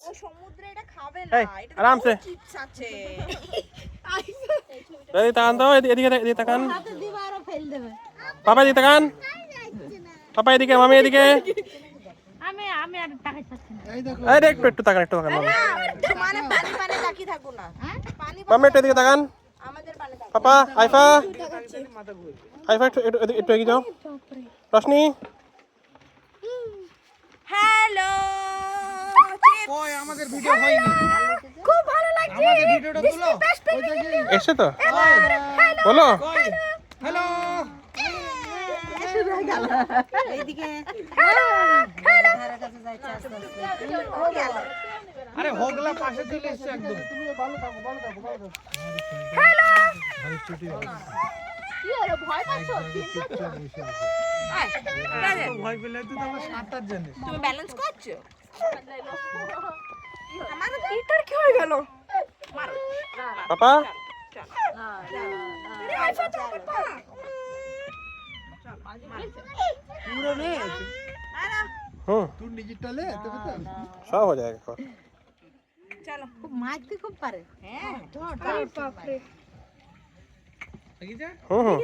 ও সমুদ্রে এটা খাবে না, এই, এটা আরাম সে। চিপস আছে। এই তাকান তো, এদিকে তাকান। হাতে দিবা আর ফেল দেবে। পাপা এদিকে তাকান। পাপা এদিকে, মামি এদিকে। আমি আর টাকা চাচ্ছি না। এই দেখ, একটু তাকান, মামি। মানে পানি পানি তাকিয়ে থাকো না, পানি মামি একটু এদিকে তাকান। আমাদের পানি তাকাও। পাপা, আইফা একটু এগিয়ে যাও। রশনি, হ্যালো, ওই আমাদের ভিডিও হয়নি। খুব ভালো লাগছে। আমাদের ভিডিওটা তুলো। ওই দেখি। এসে তো বলো। হ্যালো। এইদিকে আরে হোগলা পাশে চলে এসেছে একদম। ভয় পেলে তুই তো আমার সাঁতার জানিস। তুমি ব্যালেন্স করছো? আমার এটার কি হয়ে গেল? পাপা, পুরো নে। হুম, ডিজিটালে তবে তো সব হয়ে যাবে। চলো, খুব মারতে খুব পারে। হ্যাঁ দেখি যা। হুম হুম।